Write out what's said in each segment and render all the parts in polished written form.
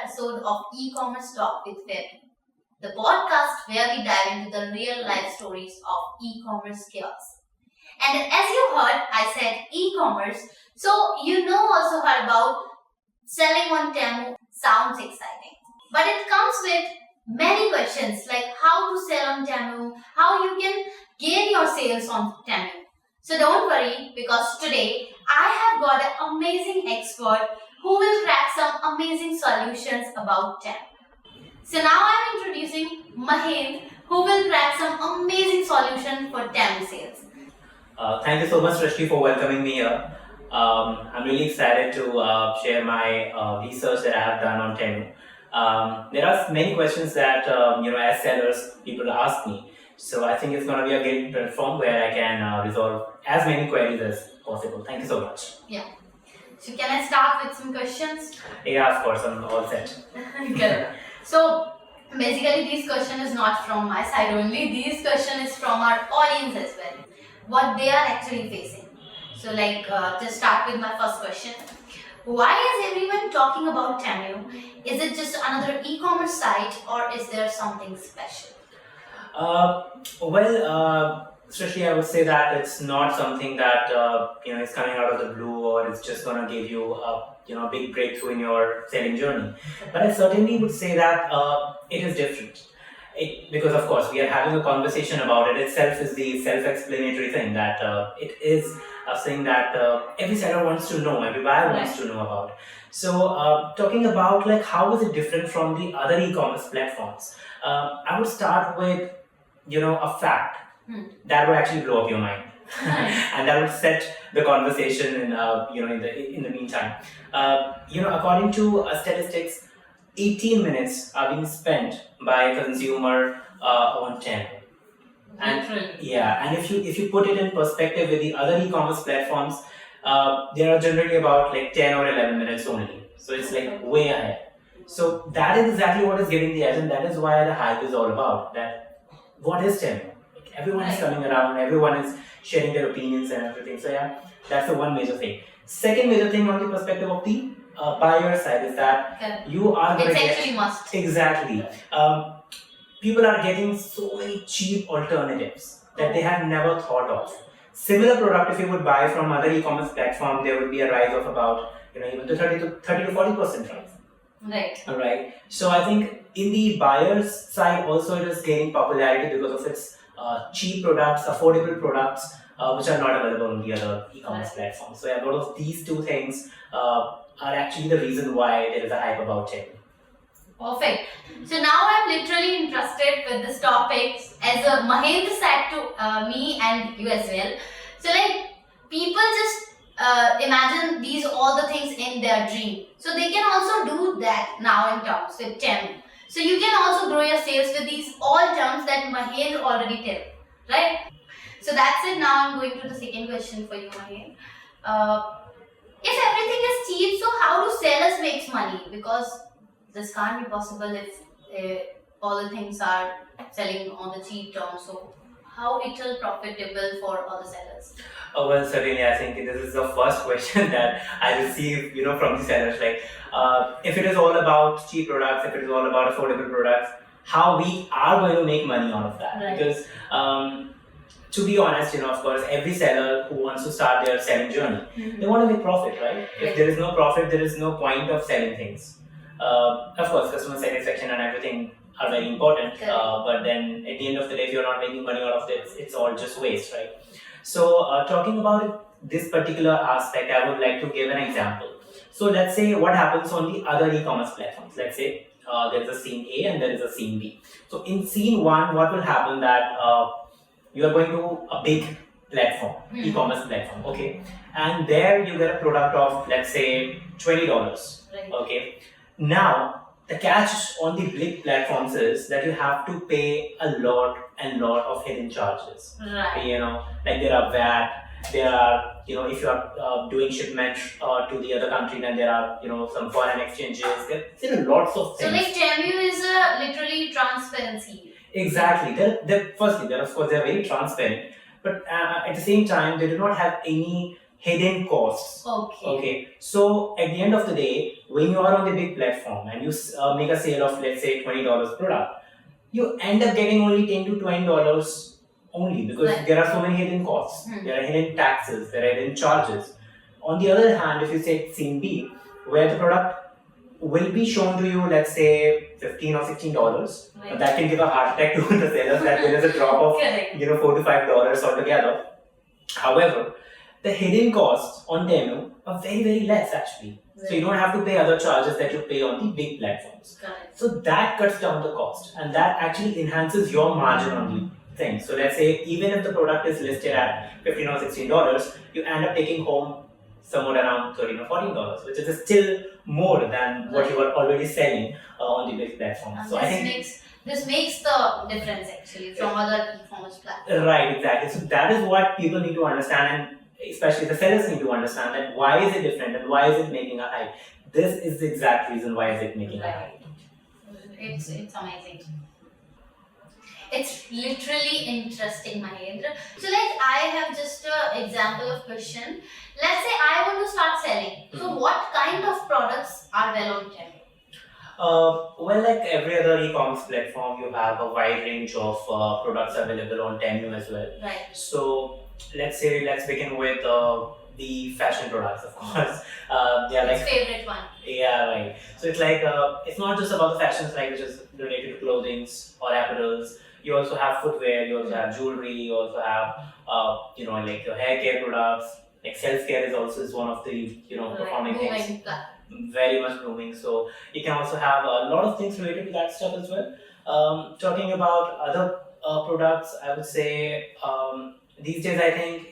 episode of eCommerce Talk with WebBee, the podcast where we dive into the real life stories of e-commerce chaos. And as you heard, I said e-commerce, so you also heard about selling on Temu. Sounds exciting, but it comes with many questions like how to sell on Temu, how you can gain your sales on Temu. So don't worry, because today I have got an amazing expert who will crack some amazing solutions about Temu. So now I'm introducing Mahendra, who will crack some amazing solution for Temu sales. Thank you so much, Shrasti, for welcoming me here. I'm really excited to share my research that I have done on Temu. There are many questions that as sellers, people ask me. So I think it's going to be a great platform where I can resolve as many queries as possible. Thank you so much. Yeah. So can I start with some questions? Yeah, of course, I'm all set. Good. So basically, this question is not from my side only. This question is from our audience as well. What they are actually facing. So just start with my first question. Why is everyone talking about Temu? Is it just another e-commerce site, or is there something special? Especially I would say that it's not something that is coming out of the blue, or it's just going to give you a big breakthrough in your selling journey. But I certainly would say that it is different. Because of course we are having a conversation about it itself is the self-explanatory thing that it is a thing that every seller wants to know, every buyer wants to know about. So talking about how is it different from the other e-commerce platforms, I would start with a fact that would actually blow up your mind. And that would set the conversation in the meantime. According to statistics, 18 minutes are being spent by a consumer on Temu. And if you put it in perspective with the other e-commerce platforms, there are generally about 10 or 11 minutes only. So it's way ahead. So that is exactly what is giving the edge, and that is why the hype is all about. That what is Temu? Everyone is coming around, everyone is sharing their opinions and everything. So yeah, that's the one major thing. Second major thing on the perspective of the buyer side is that you are going to get... It's actually must. Exactly. People are getting so many cheap alternatives that they have never thought of. Similar product, if you would buy from other e-commerce platform, there would be a rise of about even to 30 to 40% rise. Right. All right. So I think in the buyer's side also it is gaining popularity because of its cheap products, affordable products, which are not available on the other e-commerce platforms. So yeah, both of these two things are actually the reason why there is a hype about Temu. Perfect. So now I'm literally interested with this topic as a Mahendra said to me and you as well. So people just imagine these all the things in their dream. So they can also do that now in terms with Temu. So you can also grow your sales with these all terms that Mahendra already tell, right? So that's it. Now I'm going to the second question for you, Mahendra. If everything is cheap, so how do sellers make money? Because this can't be possible if all the things are selling on the cheap terms. So how it will profitable for all the sellers? Oh, well, certainly I think this is the first question that I receive from the sellers. If it is all about cheap products, if it is all about affordable products, how we are going to make money out of that? Right. Because to be honest, of course, every seller who wants to start their selling journey, they want to make profit, right? If there is no profit, there is no point of selling things. Of course, customer satisfaction and everything are very important, but then at the end of the day, if you're not making money out of it, it's all just waste, right? So talking about this particular aspect, I would like to give an example. So let's say what happens on the other e-commerce platforms. Let's say there is a scene A and there is a scene B. So in scene 1, what will happen that you are going to a big platform, e-commerce platform, okay? And there you get a product of, let's say, $20, okay? Now, the catch on the big platforms is that you have to pay a lot of hidden charges. Right. There are VAT, there are, if you are doing shipment to the other country, then there are, some foreign exchanges. There are lots of things. So Temu is a literally transparency. Exactly. Firstly, of course, they are very transparent, but at the same time, they do not have any hidden costs. Okay. So at the end of the day, when you are on the big platform and you make a sale of, let's say, $20 product, you end up getting only $10 to $20 only, because there are so many hidden costs. There are hidden taxes, there are hidden charges. On the other hand, if you say scene B, where the product will be shown to you, let's say $15 or $16, that can give a heart attack to the sellers, that there is a drop of $4 to $5 altogether. However, the hidden costs on Temu are very, very less actually. So you don't have to pay other charges that you pay on the big platforms. So that cuts down the cost, and that actually enhances your margin on the thing. So let's say even if the product is listed at $15 or $16, you end up taking home somewhere around $13 or $14, which is still more than what you are already selling on the big platform. So I think this makes the difference actually from other e-commerce platforms. Right, exactly. So that is what people need to understand, and especially the sellers need to understand, that why is it different and why is it making a hype. This is the exact reason why is it making a hype. It's amazing. It's literally interesting, Mahendra. So I have just an example of question. Let's say I want to start selling. So what kind of products are well on Temu? Well, like every other e-commerce platform, you have a wide range of products available on Temu as well. So let's begin with the fashion products, of course. They are like favorite one. Yeah, right. So it's like it's not just about the fashions, like which is related to clothing or apparels. You also have footwear. You also have jewelry. You also have like your hair care products. Like self-care is one of the performing things. Very much booming. So you can also have a lot of things related to that stuff as well. Talking about other products, I would say these days I think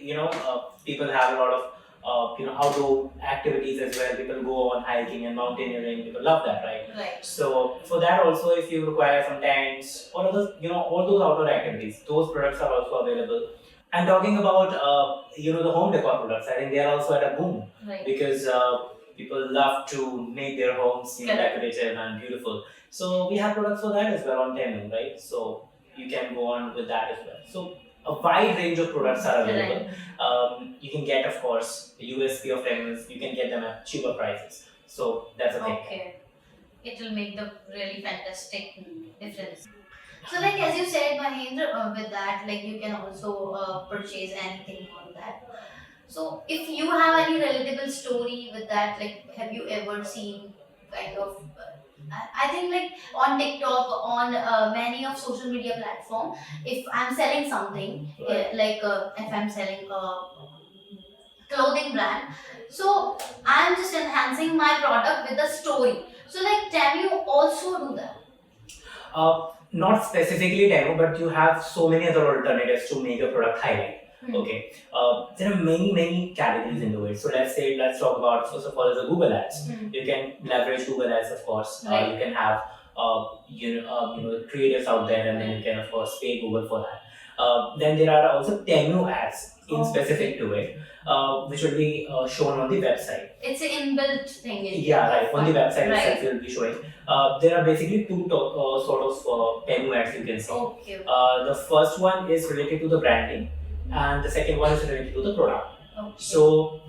people have a lot of outdoor activities as well. People go on hiking and mountaineering. People love that, right? So for that also, if you require some tents or others, all those outdoor activities, those products are also available. And talking about the home decor products, I think they are also at a boom because people love to make their homes decorative and beautiful. So we have products for that as well on Temu, right? So you can go on with that as well. So a wide range of products are available. You can get, of course, the USP of Temu is you can get them at cheaper prices. So that's a thing. Okay. It will make the really fantastic difference. So as you said, Mahendra, with that, you can also purchase anything on that. So if you have any relatable story with that, have you ever seen kind of I think on TikTok, on many of social media platform, if I'm selling something, if I'm selling a clothing brand, so I'm just enhancing my product with a story. So can you also do that? Not specifically Temu, but you have so many other alternatives to make a product highlight. Okay, there are many categories into it. So let's talk about, first of all, is the Google Ads. You can leverage Google Ads, of course. You can have creatives out there, and then you can of course pay Google for that. Then there are also Temu ads in specific to it, which will be shown on the website. It's an inbuilt thing. Yeah, right. On the website itself, it will be showing. There are basically two sort of Temu ads you can see. Okay. The first one is related to the branding, and the second one is related to the product. So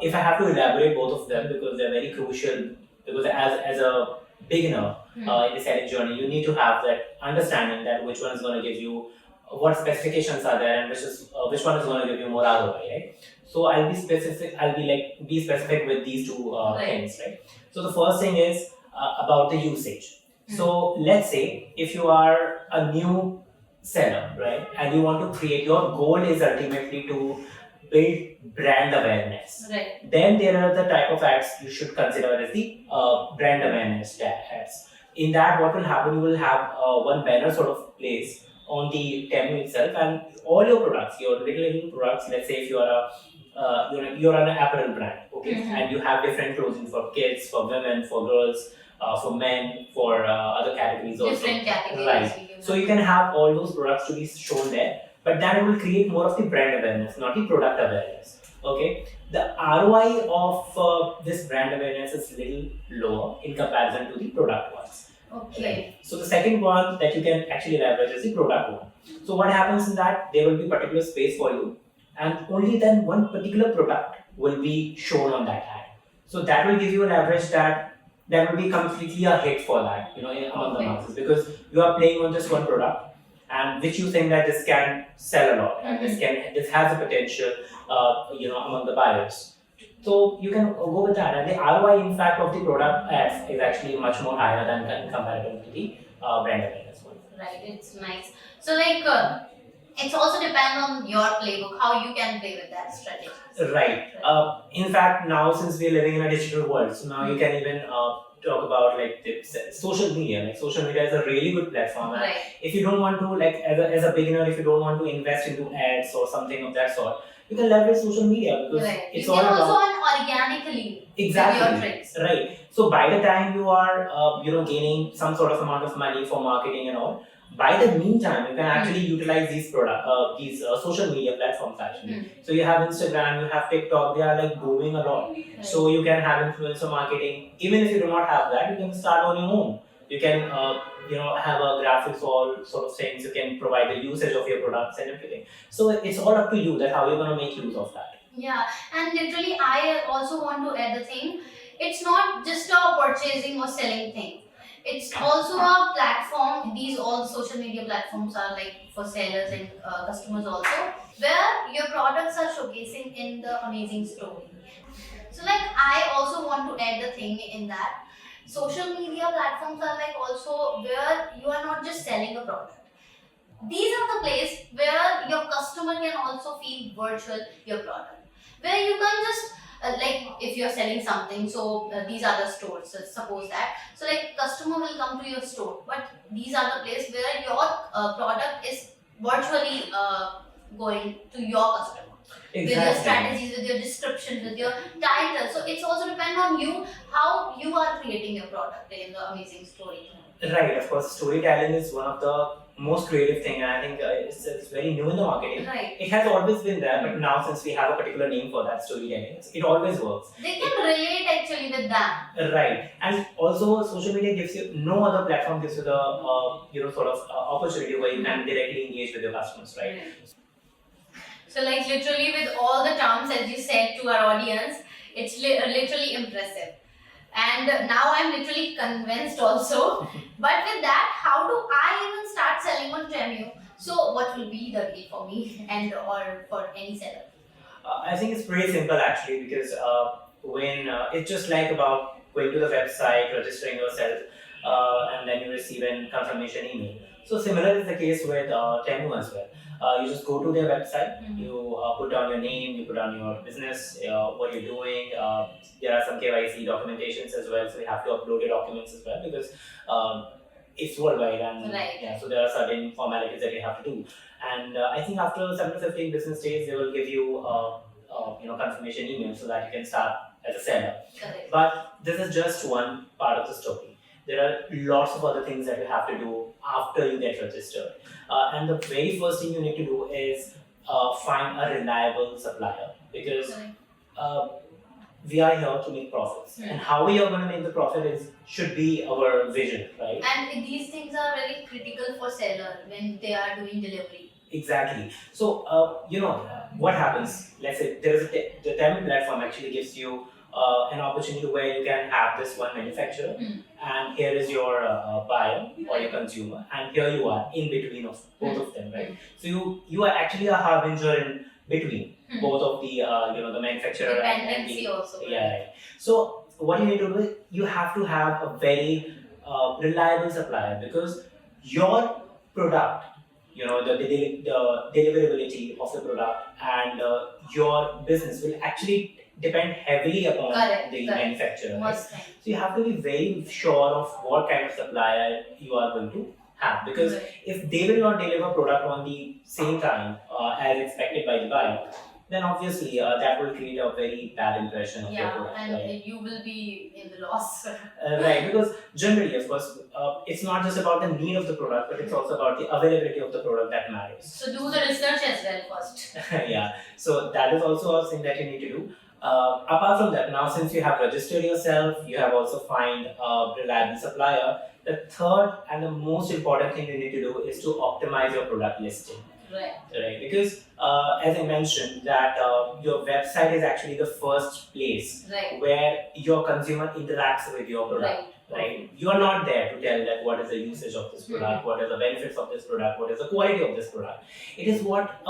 if I have to elaborate both of them, because they're very crucial, because as a beginner in the selling journey, you need to have that understanding that which one is going to give you what specifications are there, and which one is going to give you more ROI, right? So I'll be specific. I'll be specific with these two things, right? So the first thing is about the usage. So let's say if you are a new seller, right, and you want to create, your goal is ultimately to build brand awareness. Then there are the type of ads you should consider as the brand awareness ads. In that, what will happen? You will have one banner sort of placed on the Temu itself, and all your products, your little products. Let's say if you are you're an apparel brand, okay, and you have different clothing for kids, for women, for girls, for men, for other categories also. Different categories. Right. So you can have all those products to be shown there, but then it will create more of the brand awareness, not the product awareness. Okay. The ROI of this brand awareness is little lower in comparison to the product ones. Okay. So the second one that you can actually leverage is the product one. So what happens in that, there will be particular space for you, and only then one particular product will be shown on that ad. So that will give you an average that will be completely a hit for that, among the masses, because you are playing on just one product, and which you think that this can sell a lot, and this has a potential, among the buyers. So you can go with that, and the ROI in fact of the product ads is actually much more higher than in comparison to the brand awareness one. Right, it's nice. So like, it's also depend on your playbook, how you can play with that strategy. Right. In fact, now since we're living in a digital world, so now you can even talk about like the social media. Like social media is a really good platform. And Right. if you don't want to, like as a beginner, if you don't want to invest into ads or something of that sort, you can leverage social media because Right. it's You all can about also earn organically exactly with your tricks. right. So by the time you are gaining some sort of amount of money for marketing and all, by the meantime you can actually utilize these social media platforms actually. So you have Instagram, you have TikTok, they are like booming a lot. Right. So you can have influencer marketing. Even if you do not have that, you can start on your own. You can have a graphics, all sort of things. You can provide the usage of your products and everything. So it's all up to you that how you're gonna make use of that. Yeah, and literally I also want to add the thing. It's not just a purchasing or selling thing. It's also a platform. These all social media platforms are like for sellers and customers also, where your products are showcasing in the amazing story. So like I also want to add the thing in that social media platforms are like also where you are not just selling a product. These are the place where your customer can also feel virtual your product, where you can just like if you're selling something, so these are the stores, so suppose that, so like customer will come to your store, but these are the place where your product is virtually going to your customer. With your strategies, with your description, with your title. So it's also depend on you how you are creating your product in the amazing story. Right, of course, storytelling is one of the most creative thing, and I think it's very new in the marketing. Right. It has always been there, but now since we have a particular name for that, storytelling, it always works. They can relate actually with them. Right, and also social media gives you, no other platform gives you the opportunity where you can directly engage with your customers, right? So like literally with all the terms as you said to our audience, it's literally impressive. And now I'm literally convinced also. But with that, how do I even start selling on Temu? So what will be the deal for me and or for any seller? I think it's pretty simple actually, because when it's just like about going to the website, registering yourself, and then you receive a confirmation email. So similar is the case with Temu as well. You just go to their website, you put down your name, you put down your business, what you're doing. There are some KYC documentations as well, so you have to upload your documents as well, because it's worldwide, and so there are certain formalities that you have to do. And I think after 7 to 15 business days, they will give you confirmation email so that you can start as a seller. Correct. But this is just one part of the story. There are lots of other things that you have to do after you get registered. And the very first thing you need to do is find a reliable supplier, because we are here to make profits. And how we are going to make the profit should be our vision, right? And these things are very critical for seller when they are doing delivery. Exactly. So, what happens? Let's say the Temu platform actually gives you an opportunity where you can have this one manufacturer, and here is your buyer or your consumer, and here you are in between of both of them, right? So you are actually a harbinger in between both of the the manufacturer and the also. Right. So what you need to do is you have to have a very reliable supplier, because your product, the deliverability of the product and your business will actually depend heavily upon the manufacturer. Right? So you have to be very sure of what kind of supplier you are going to have, because if they will not deliver product on the same time as expected by the buyer, then obviously that will create a very bad impression of your product. And you will be in the loss. Right, because generally, of course, it's not just about the need of the product, but it's also about the availability of the product that matters. So do the research as well first. Yeah, so that is also a thing that you need to do. Apart from that, now since you have registered yourself, you have also find a reliable supplier. The third and the most important thing you need to do is to optimize your product listing. Right. Right, because as I mentioned, that your website is actually the first place Right. where your consumer interacts with your product. Right, you are not there to tell that what is the usage of this product, what are the benefits of this product, what is the quality of this product. It is what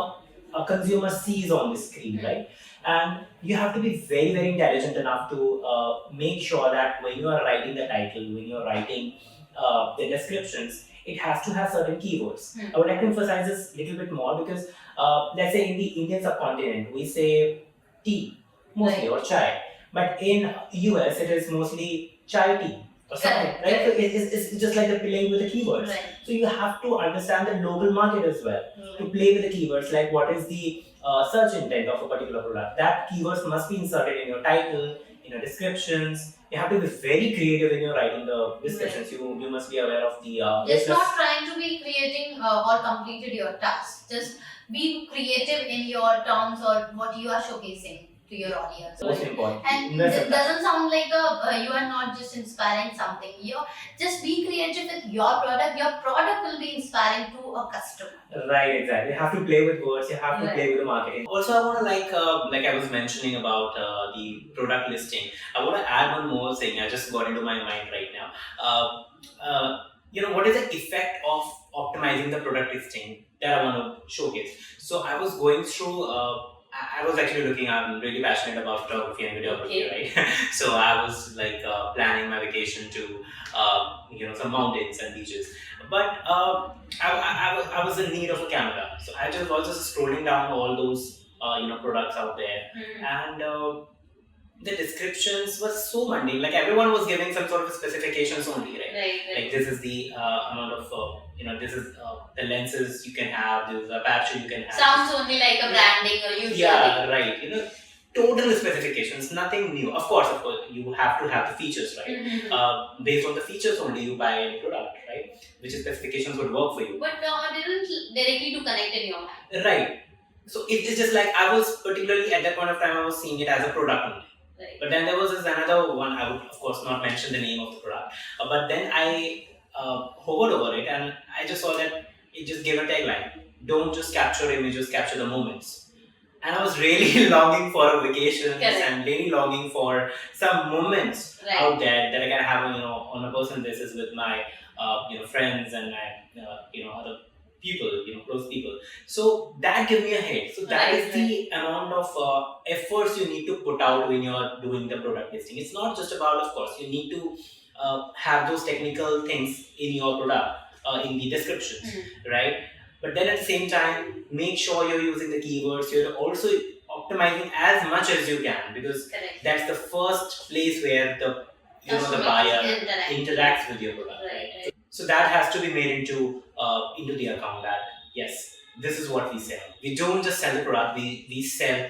a consumer sees on the screen, right? And you have to be very, very intelligent enough to make sure that when you are writing the title, when you are writing the descriptions, it has to have certain keywords. I would like to emphasize this a little bit more because let's say in the Indian subcontinent, we say tea mostly or chai, but in US it is mostly chai tea or something, right? So it's just like the playing with the keywords. Right. So you have to understand the local market as well to play with the keywords, like what is the search intent of a particular product. That keywords must be inserted in your title, in your descriptions. You have to be very creative when you're writing the descriptions. You must be aware of the just not trying to be creating or completed your task. Just be creative in your terms or what you are showcasing to your audience. Most important. And it doesn't sound like you are not just inspiring something. You just be creative with your product. Your product will be inspiring to a customer. Right, exactly. You have to play with words. You have to play with the marketing. Also, I want to like I was mentioning about the product listing. I want to add one more thing. I just got into my mind right now. What is the effect of optimizing the product listing that I want to showcase? So I was going through. I was actually looking. I'm really passionate about photography and videography, right? So I was like planning my vacation to some mountains and beaches. But I was in need of a camera, so I just was just scrolling down all those products out there, and the descriptions were so mundane. Like everyone was giving some sort of specifications only, right? Like this is the amount of this is the lenses you can have, this is the aperture you can have. Sounds only like a branding or usually. Yeah, right. Total specifications, nothing new. Of course, you have to have the features, right? Based on the features only, you buy any product, right? Which specifications would work for you. But didn't directly to connect in your mind. Right. So it's just like I was particularly at that point of time, I was seeing it as a product only. Right. But then there was this another one. I would of course not mention the name of the product. But then I hovered over it and I just saw that it just gave a tagline: "Don't just capture images, capture the moments." And I was really longing for a vacation and really longing for some moments out there that I can have, on a personal basis with my, friends and my, other people, close people. So that gave me a hit. So that is the amount of efforts you need to put out when you're doing the product listing. It's not just about, of course, you need to have those technical things in your product, in the descriptions, right? But then at the same time, make sure you're using the keywords. You're also optimizing as much as you can, because that's the first place where the buyer interacts with your product. Right? So that has to be made into the account that yes, this is what we sell. We don't just sell the product. We sell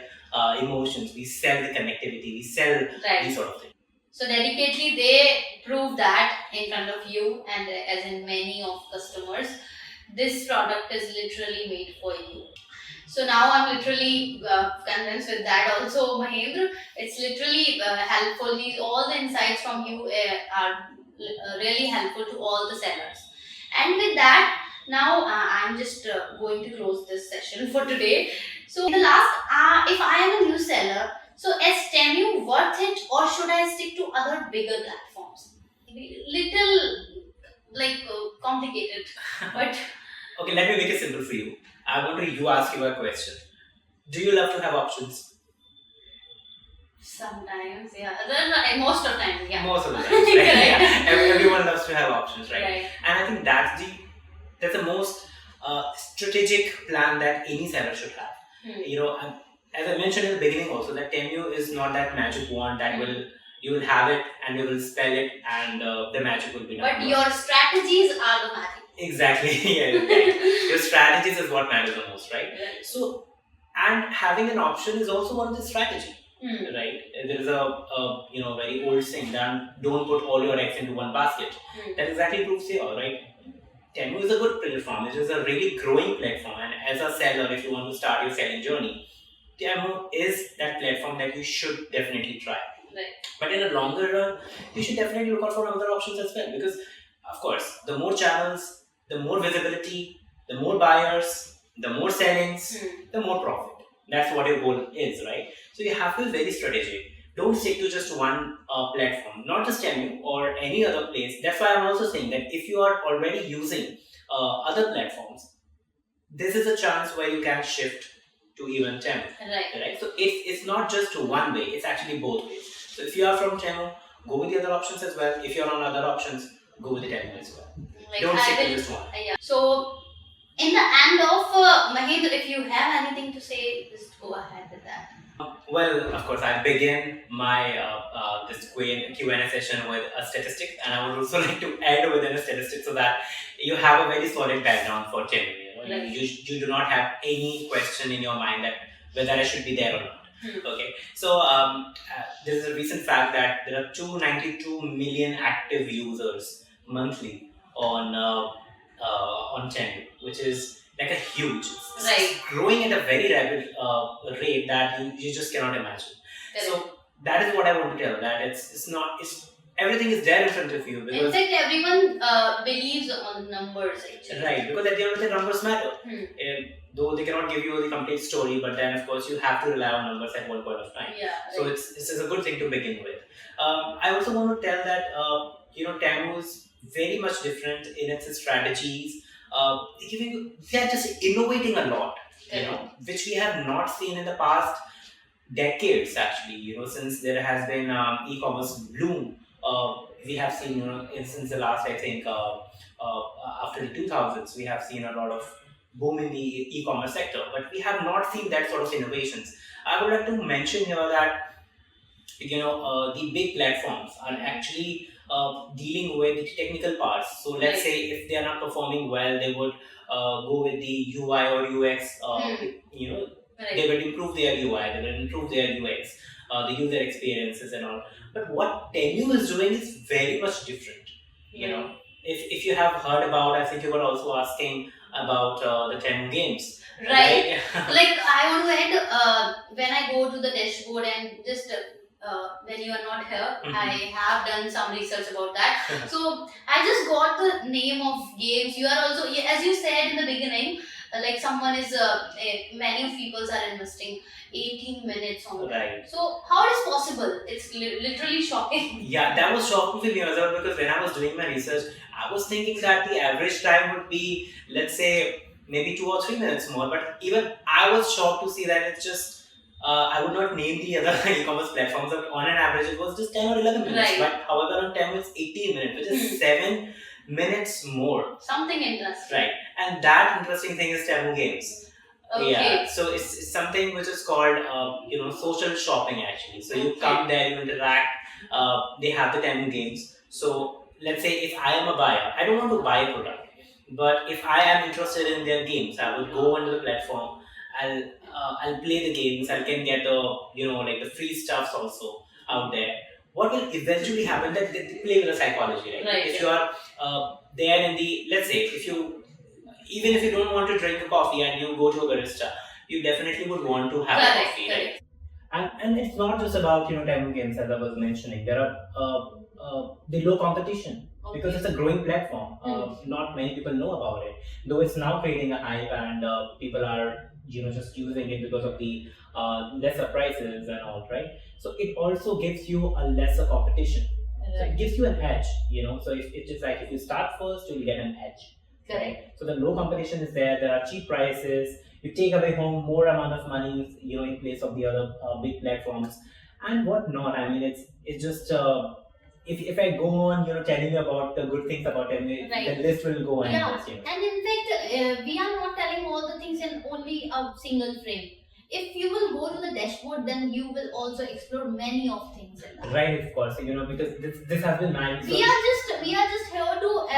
emotions. We sell the connectivity. We sell these sort of things. So dedicatedly, they prove that in front of you and as in many of customers. This product is literally made for you. So now I'm literally convinced with that also, Mahendra. It's literally helpful. All the insights from you are really helpful to all the sellers. And with that, now I'm just going to close this session for today. So in the last, if I am a new seller, so is Temu worth it or should I stick to other bigger platforms? Little complicated, but okay, let me make it simple for you. I want to ask you a question. Do you love to have options? Sometimes, yeah. Most of the time, yeah. Most of the time, right? Yeah. Everyone loves to have options, right? And I think that's the most strategic plan that any seller should have. As I mentioned in the beginning also, that Temu is not that magic wand that you will have it and you will spell it and the magic will be done. But your strategies are the magic. Exactly. Yeah, right. Your strategies is what matters the most, right? So, and having an option is also one of the strategy, right? There is a very old saying that don't put all your eggs into one basket. That exactly proves here, right? Temu is a good platform. It is a really growing platform, and as a seller, if you want to start your selling journey, Temu is that platform that you should definitely try. Right. But in a longer run, you should definitely look out for other options as well, because of course, the more channels, the more visibility, the more buyers, The more sellings, the more profit. That's what your goal is, right? So you have to be very strategic. Don't stick to just one platform, not just Temu or any other place. That's why I'm also saying that if you are already using other platforms, this is a chance where you can shift to even Temu. Right? So it's not just one way, it's actually both ways. So if you are from Temu, go with the other options as well. If you're on other options, go with the Temu as well. Don't stick to just one. So, in the end of Mahendra, if you have anything to say, just go ahead with that. Well, of course, I begin my this Q&A session with a statistic, and I would also like to add within a statistic so that you have a very solid background for Temu. You do not have any question in your mind that whether I should be there or not. Okay, so there is a recent fact that there are 292 million active users monthly on Temu, which is like a huge, it's growing at a very rapid rate that you just cannot imagine. So that is what I want to tell, that it's everything is there in front of you. In fact, everyone believes on numbers actually. Right, because at the end of the day, numbers matter. Though they cannot give you the complete story, but then of course you have to rely on numbers at one point of time. So this is a good thing to begin with. I also want to tell that Temu is very much different in its strategies. They are just innovating a lot, which we have not seen in the past decades actually. Since there has been e-commerce bloom, we have seen since the last, I think, after the 2000s, we have seen a lot of boom in the e-commerce sector, but we have not seen that sort of innovations. I would like to mention here that the big platforms are actually dealing with the technical parts. So let's say if they are not performing well, they would go with the UI or UX. They would improve their UI, they would improve their UX, the user experiences and all. But what Temu is doing is very much different. If you have heard about, I think you were also asking about the Temu games. Right. Like I want to add, when I go to the dashboard and just when you are not here, I have done some research about that. So I just got the name of games. You are also, as you said in the beginning, like someone is, many of people are investing 18 minutes on that. So how it is possible? It's literally shocking. Yeah, that was shocking to me as well, because when I was doing my research, I was thinking that the average time would be, let's say, maybe 2 or 3 minutes more. But even I was shocked to see that it's just, I would not name the other e-commerce platforms, but on an average it was just 10 or 11 minutes. But however on Temu it's 18 minutes, which is 7 minutes more. Something interesting. Right. And that interesting thing is Temu games. Yeah, so it's something which is called social shopping actually. So you come there, you interact, they have the Temu games. So let's say if I am a buyer, I don't want to buy a product, but if I am interested in their games, I would go onto the platform, I'll play the games, I can get the free stuffs also out there. What will eventually happen, that they play with the psychology, right? If you are there in the, let's say, even if you don't want to drink a coffee and you go to a barista, you definitely would want to have a coffee, right? And it's not just about Temu games, as I was mentioning. There are the low competition, because it's a growing platform. Not many people know about it, though it's now creating a hype and people are just using it because of the lesser prices and all, right? So it also gives you a lesser competition. So it gives you an edge, So it's just like if you start first, you'll get an edge. Correct. So the low competition is there. There are cheap prices. You take away home more amount of money, in place of the other big platforms, and whatnot. I mean, it's just if I go on, telling you about the good things about Temu, the list will go on. Yeah, and in fact, we are not telling all the things in only a single frame. If you will go to the dashboard, then you will also explore many of things in that. Right, of course. Because this has been mine. We are just here to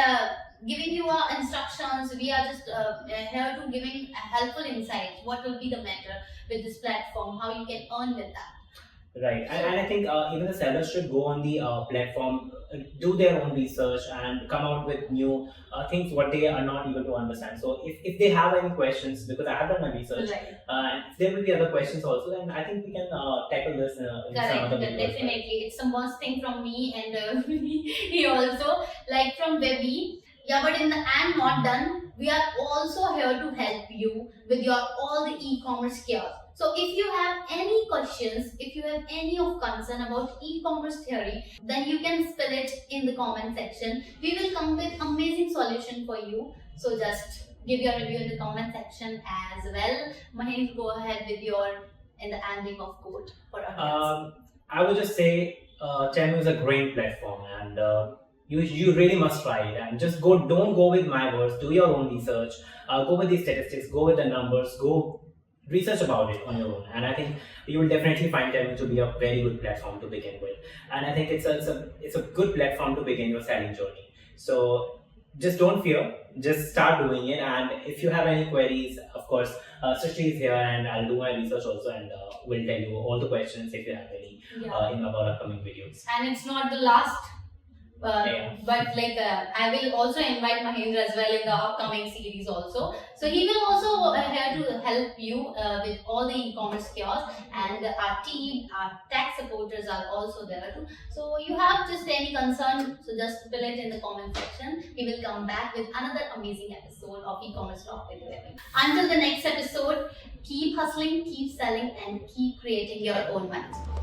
giving you our instructions. We are just here to giving helpful insights. What will be the matter with this platform? How you can earn with that. Right, and I think even the sellers should go on the platform, do their own research and come out with new things what they are not able to understand. So if they have any questions, because I have done my research, if there will be other questions also, then I think we can tackle this in some other video. Definitely, it's a must thing from me and he also, like from WebBee. Yeah, but in the end, not done. We are also here to help you with your all the e-commerce chaos. So if you have any questions, if you have any of concern about e-commerce theory, then you can spill it in the comment section. We will come with amazing solution for you. So just give your review in the comment section as well. Mahendra, go ahead with your in the ending of quote for audience. I would just say Temu is a great platform, and you really must try it. And just go. Don't go with my words. Do your own research. Go with the statistics. Go with the numbers. Go research about it on your own. And I think you will definitely find Temu to be a very good platform to begin with. And I think it's a good platform to begin your selling journey. So just don't fear. Just start doing it. And if you have any queries, of course, Shrasti is here, and I'll do my research also, and will tell you all the questions if you have any in our upcoming videos. And it's not the last, Yeah. but like I will also invite Mahendra as well in the upcoming series also. So he will also here to help you with all the e-commerce chaos, and our team, our tech supporters are also there too. So you have just any concern, so just fill it in the comment section. We will come back with another amazing episode of e-commerce talk with WebBee. Until the next episode, keep hustling, keep selling, and keep creating your own money.